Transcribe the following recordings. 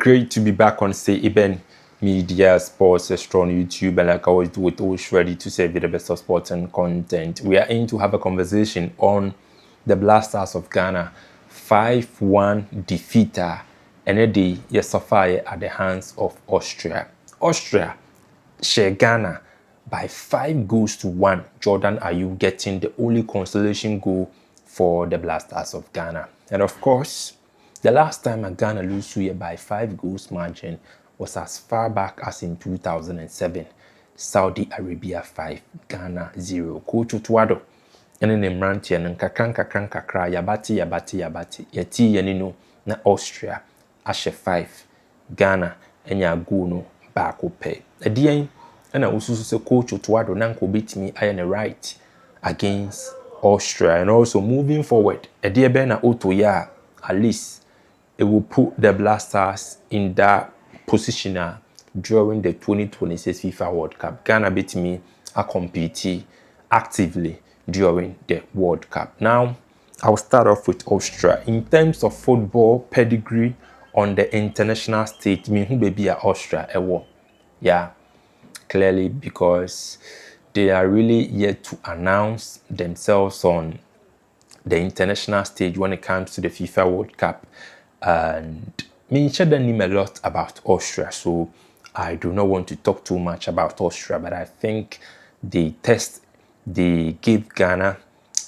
great to be back on Say Eben Media Sports Extra on YouTube, and like I always do, it always ready to serve you the best of sports and content. We are in to have a conversation on the Black Stars of Ghana 5-1 defeater, and a day yes suffer at the hands of Austria. Austria share Ghana by 5-1. Jordan Ayew getting the only consolation goal for the Black Stars of Ghana. And of course, the last time Ghana lose here by 5 goals margin was as far back as in 2007. Saudi Arabia 5, Ghana 0. Coach Otto Addo and then Mrantia and kakra yabati yeti yanino na Austria ashe 5 Ghana enya goal no back pay. Edian and also say Coach Otto Addo nanko beat me I am right against Austria. And also moving forward, Ediebe na Otto ya at least it will put the Black Stars in that position during the 2026 FIFA World Cup. Ghana beat me a compete actively during the World Cup. Now, I'll start off with Austria. In terms of football pedigree on the international stage, me who baby are Austria ewo. Yeah, clearly because they are really yet to announce themselves on the international stage when it comes to the FIFA World Cup. And me don't know a lot about Austria, so I do not want to talk too much about Austria, but I think they gave Ghana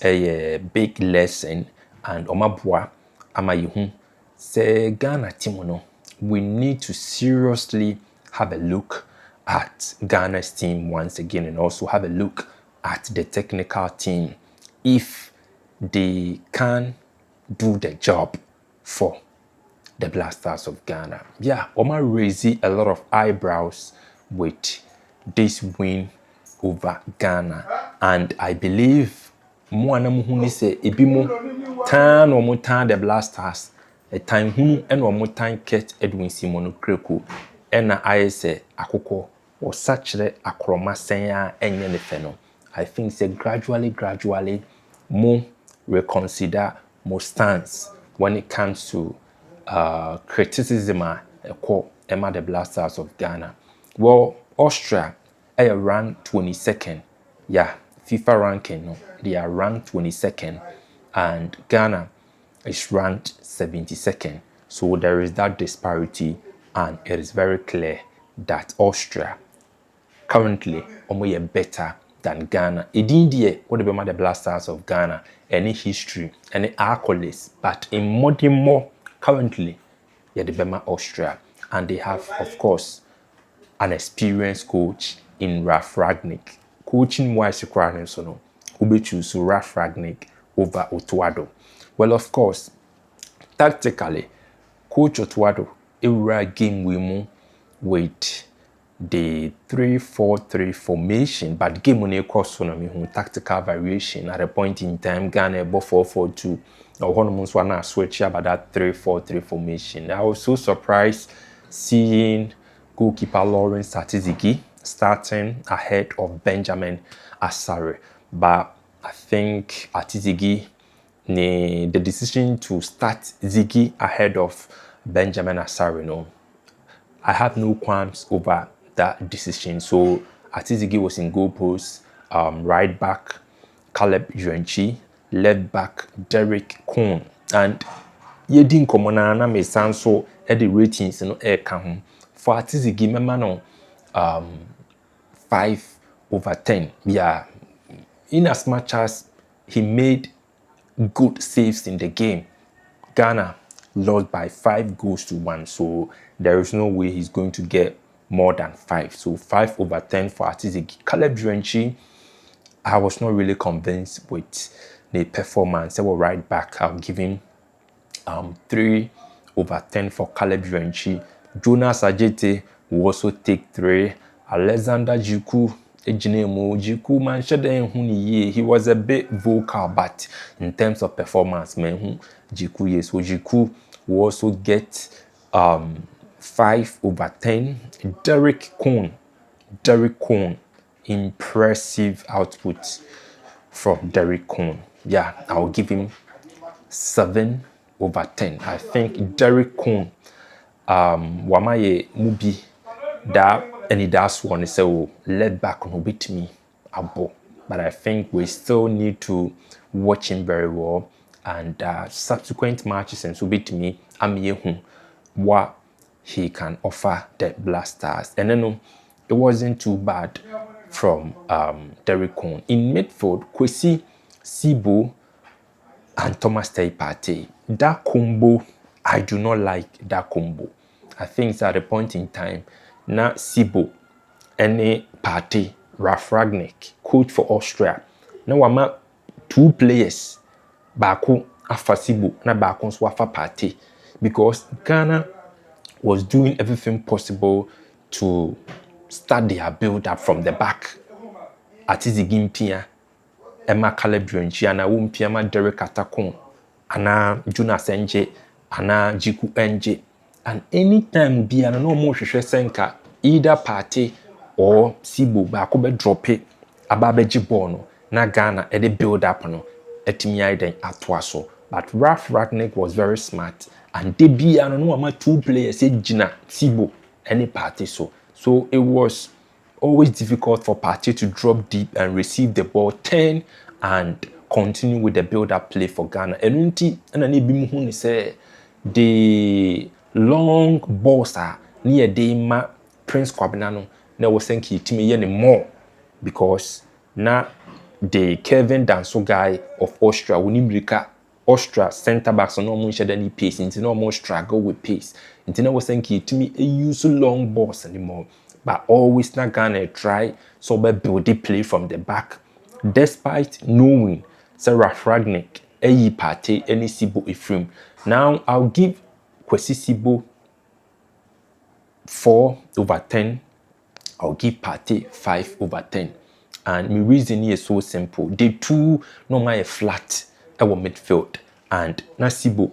a big lesson, and omabua amayihu say Ghana team no, we need to seriously have a look at Ghana's team once again, and also have a look at the technical team if they can do the job for the Black Stars of Ghana. Yeah, Oma raised a lot of eyebrows with this win over Ghana, and I believe Moana Muhuni say Ebimo tan or mutan the Black Stars a time who and or mutan ket Edwin Simon Kreku and I say Akoko or such a akroma senya enye feno. I think say gradually more reconsider more stance when it comes to criticism Emma the Black Stars of Ghana. Well, Austria ranked 22nd. Yeah, FIFA ranking, no, they are ranked 22nd, and Ghana is ranked 72nd. So there is that disparity, and it is very clear that Austria currently almost better than Ghana. Indeed, what about the Black Stars of Ghana? Any history, any accolades, but in more currently, yeah, the Bema Austria, and they have, of course, an experienced coach in Ralf Rangnick. Coaching wise, so no, who be choose Ralf Rangnick over Otto Addo. Well, of course, tactically, Coach Otto Addo a game we with the 3-4-3 formation, but game on a course on tactical variation at a point in time. Ghana about 4-4-2. Or one switch about that 3-4-3 formation. I was so surprised seeing goalkeeper Lawrence Atizigi starting ahead of Benjamin Asare, but I think Atizigi, the decision to start Ziggy ahead of Benjamin Asare, no, I have no qualms over that decision. So Atizigi was in goal post, right back Caleb Juenchi, left back Derek Cohn, and yedin komona na me sanso e the ratings no e ka ho for Atizigi mema no 5/10. Yeah, in as much as he made good saves in the game, Ghana lost by 5-1. So there is no way he's going to get more than 5. So 5/10 for Atizigi. Caleb Juenchi, I was not really convinced with the performance. They were right back. I'll give him 3/10 for Caleb Juenchi. Jonas Ajete will also take 3. Alexander Jiku, Jiku man, he was a bit vocal, but in terms of performance, man, Jiku, yes, so Jiku will also get 5/10. Derek Cohn, impressive output from Derek Cohn. Yeah, I'll give him 7/10. I think Derek Cohn wamaye mubi that any that's one is so let back on bit me abo. But I think we still need to watch him very well, and subsequent matches and so bit me what he can offer the Black Stars. And then it wasn't too bad from Derek Cohn. In midfield, Kwesi Sibo and Thomas Partey. That combo, I do not like that combo. I think it's at a point in time, now Sibo and Partey, Ralf Ragnick, coach for Austria. Now I'm at two players, Baku afa Sibo, na Baku nso afa Partey, because Ghana was doing everything possible to start their build-up from the back. Atizi Gimpia, Emma Calebranchi, and Wumpiama Derek Atakon, Anna Jonas Nje, Anna Jiku Nje. And anytime be an no more senka, either Partey or Sibo Bakobe drop it, Ababeji Bono, na Ghana, ede build up no, etimi den atwaso. But Ralf Ragnick was very smart, and they be an no two players, Gina, Sibo, any Partey so. So it was always difficult for Partey to drop deep and receive the ball, turn and continue with the build-up play for Ghana. And I say the long balls are near the Prince Kwabena no was saying he more because now the Kevin Danso guy of Austria Wunibrika Austria centre backs are no more share any pace, into no more struggle with pace. Into no was saying he use long balls anymore. But always not gonna try so build the play from the back, despite knowing Sarah Ragnick, Partey, any Sibo Ifrim. Now I'll give Kwesi Sibo 4/10. I'll give Partey 5/10. And my reason is so simple. The two normally flat our midfield, and na Sibo.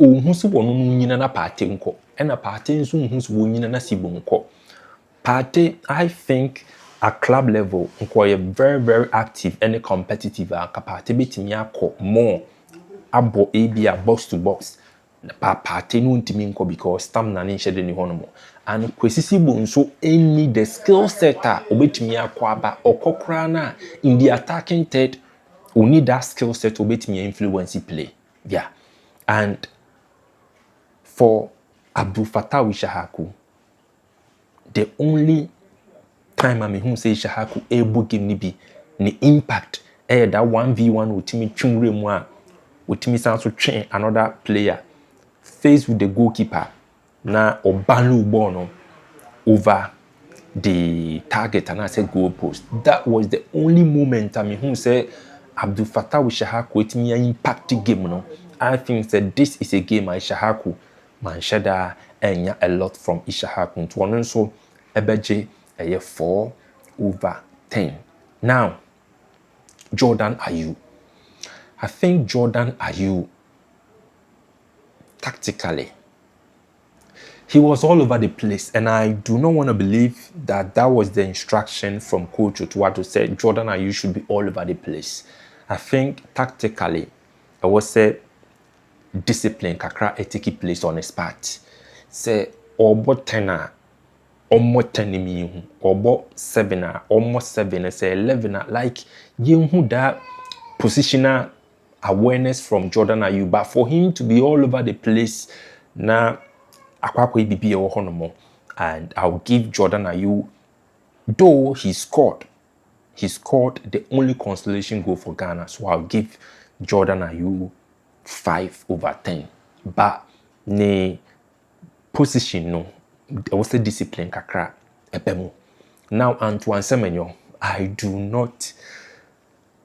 Ohun so wono nyina na Partey nko. E na Partey nso ohun so nyina na Sibo nko. Partey, I think at club level, are very, very active and competitive. Partey betimi akọ more abo a box to box. Partey no ntimi nko because stamina na nhyede ni hono mo. And Kwesi Sibo nso any the skill setter obetimi akọ aba okokra na in the attacking third, we need that skill set obetimi influence play. Yeah. And for Abdul Fattah Wishahaku, the only time I'm say Shahaku able give ni be the impact that 1v1 with me chungre moi with me sound to train another player face with the goalkeeper na obanu bono over the target and I said goal post. That was the only moment I say Abdul Fattah with Shahaku with me impact the game. No, I think that this is a game I Shahaku Manshada and a lot from Ishahaku to one so Ebeje 4/10. Now, Jordan Ayew. I think Jordan Ayew, tactically, he was all over the place, and I do not want to believe that that was the instruction from Coach Otto Addo said Jordan Ayew should be all over the place. I think tactically, I was say discipline kakra take place on his part. Say obo 10 almost 10 or 7 almost 7 say 11 like you who that positional awareness from Jordan Ayew, but for him to be all over the place na akwakwa bibi e honomo. And I'll give Jordan Ayew, though he scored the only consolation goal for Ghana, so I'll give Jordan Ayew 5/10. But ne position no, I was a discipline kakra epemu. Now Antoine Semenyo, I do not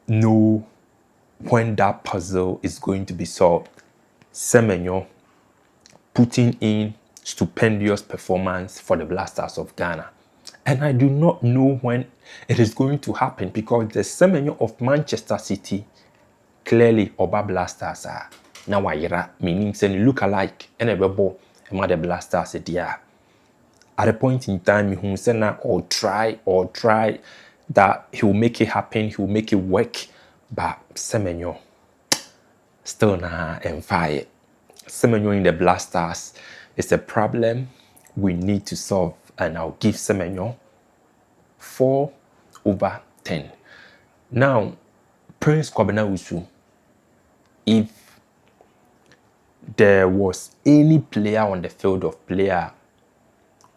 know when that puzzle is going to be solved. Semenyo putting in stupendous performance for the Black Stars of Ghana. And I do not know when it is going to happen because the Semenyo of Manchester City clearly Oba Black Stars are now Ayira, meaning saying look alike and a rebel and the Black Stars there. At a point in time, he will say now or try that he will make it happen, he will make it work. But Semenyo still na and fire. Semenyo in the Black Stars, It's a problem we need to solve, and I'll give Semenyo 4/10. Now, Prince Kwabena Usu, if there was any player on the field of player,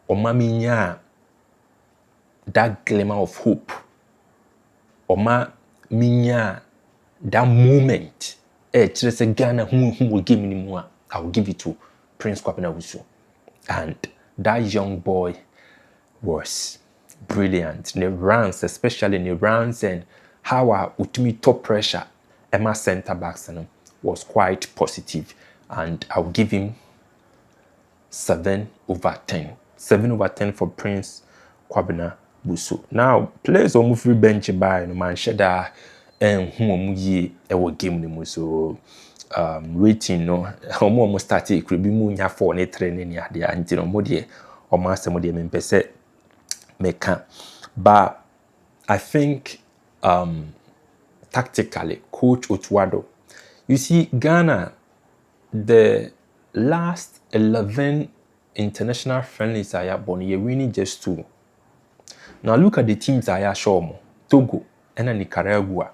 Omaminya, that glimmer of hope, Omaminya, that moment, just a Ghana who will give me more, I will give it to Prince Kwabena Usu. And that young boy was brilliant. The runs, especially in the runs, and how our ultimate top pressure, Emma centre backs, was quite positive. And I'll give him 7/10. 7/10 for Prince Kwabena Busu. Now, players on free bench by no man shada and whom ye ever game them so rating no almost started could be munya for ne training ya de antino modie or master modie me meka. But I think tactically, Coach Otto Addo, you see, Ghana, the last 11 international friendlies I have won, you're winning just 2. Now look at the teams I have shown: Togo and Nicaragua.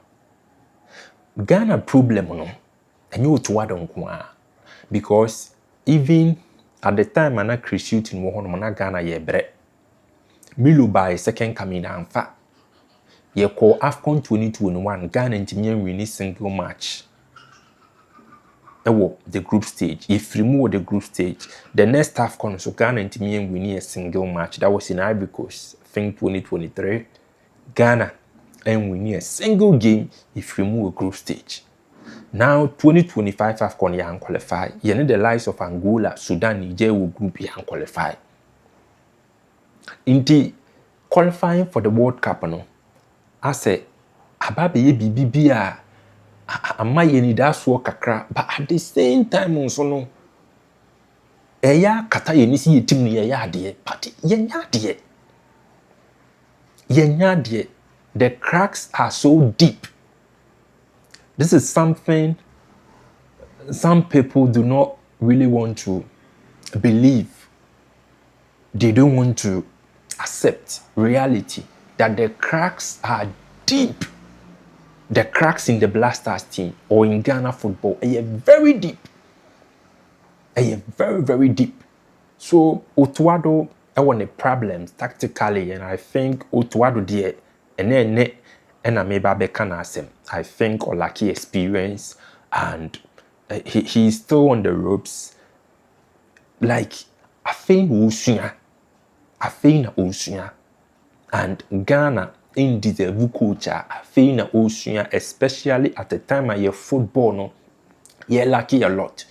Ghana problem no, and you Otto Addo because even at the time I'm not shooting one Ghana ye bre. Milo by second coming and fa. Ye call AFCON 2021 Ghana and win single match. The group stage. If remove the group stage, the next AFCON so Ghana and win a single match. That was in Ivory Coast. I think 2023. Ghana and win a single game if remove a group stage. Now 2025 AFCON you qualify. You need the likes of Angola, Sudan, Niger will group you qualify. Indeed, qualifying for the World Cup no. I say ababe ye bibia ama ye ni da so kakra, but at the same time nso no eya kata ye ni si ye tim ni ye ade, but ye nya de. The cracks are so deep. This is something some people do not really want to believe. They don't want to accept reality that the cracks are deep. The cracks in the Blasters team or in Ghana football are very deep. Are very, very deep. So Otto Addo want the problems tactically, and I think Otto Addo there and I maybe can ask him. I think Olaki experience and he's still on the ropes. Like I think Usua, and Ghana in deserve culture. I think Usua, especially at the time of your football, no, you're lucky a lot.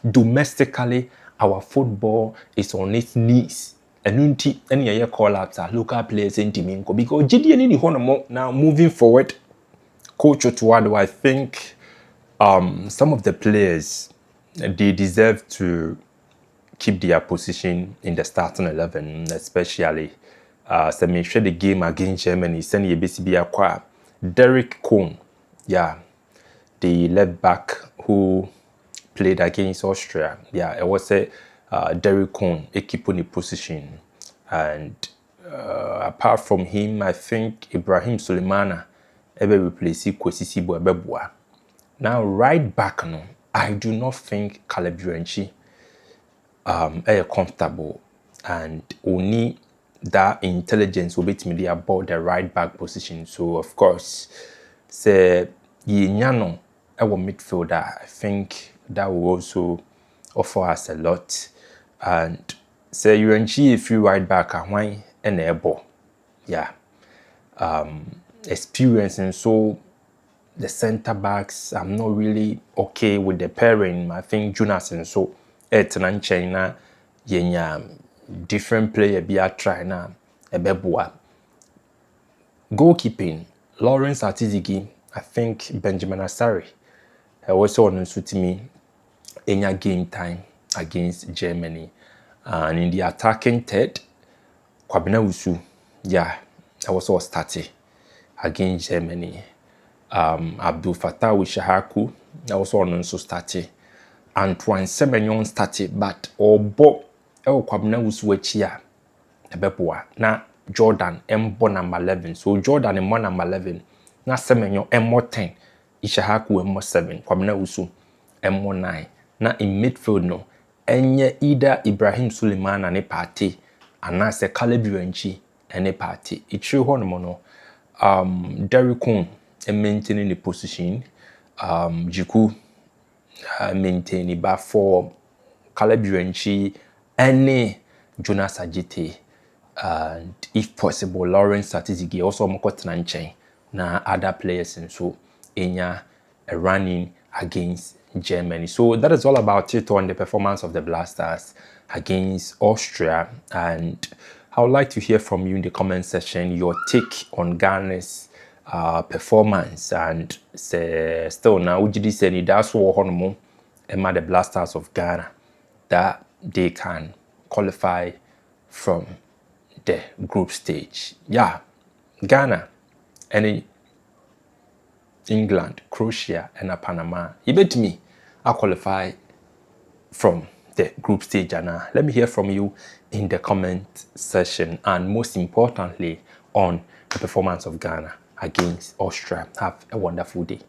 Domestically, our football is on its knees. And any call outs are local players in Timinko because GDN now moving forward. Coach Otto Addo, I think some of the players they deserve to keep their position in the starting 11, especially so make sure the game against Germany send you basically acquire Derek Cohn, the left back who played against Austria. It was a Derek Cohn keeping the position, and apart from him, I think Ibrahim Sulemana ever replace Kwesi Sibo. Now right back no, I do not think Caleb Jurenchi comfortable, and only that intelligence will be to me about the right back position. So of course, say Yinyano our midfielder, I think that will also offer us a lot. And say UNG if you right back why and able. Experience, and so the centre backs, I'm not really okay with the pairing. I think Jonas and so Etnan China yenya different player be a try na ebeboa. Goalkeeping, Lawrence Atizigi, I think Benjamin Asari also on me in your game time against Germany. And in the attacking third, Kwabena Usu, I was all started against Germany. Abdul Fattah Wishahaku, I was also started. Antoine Semenyon started, but Obo ɛwɔ Kwabena Wusu akyi a ɛbɛboa na Jordan mbɔ number 11. So Jordan mbɔ number 11 na Semenyo mbɔ 10, Ishahaku mbɔ 7, Kwabena Wusu mbɔ 9. Na in midfield no enye either Ibrahim Suleiman and party anase Caleb Yuenchi and party. Itri ho no Derrick Coon maintaining the position, Jiku maintaining back for Caleb Yuenchi and Jonas Ajite, and if possible Lawrence Satizigi also mokotena nchen na other players and so enya a running against Germany. So that is all about it on the performance of the Blasters against Austria, and I would like to hear from you in the comment section your take on Ghana's performance, and say still now would you say that's what honomo the Blasters of Ghana that they can qualify from the group stage. Yeah, Ghana and England, Croatia, and Panama. You bet me, I qualify from the group stage. And let me hear from you in the comment section, and most importantly, on the performance of Ghana against Austria. Have a wonderful day.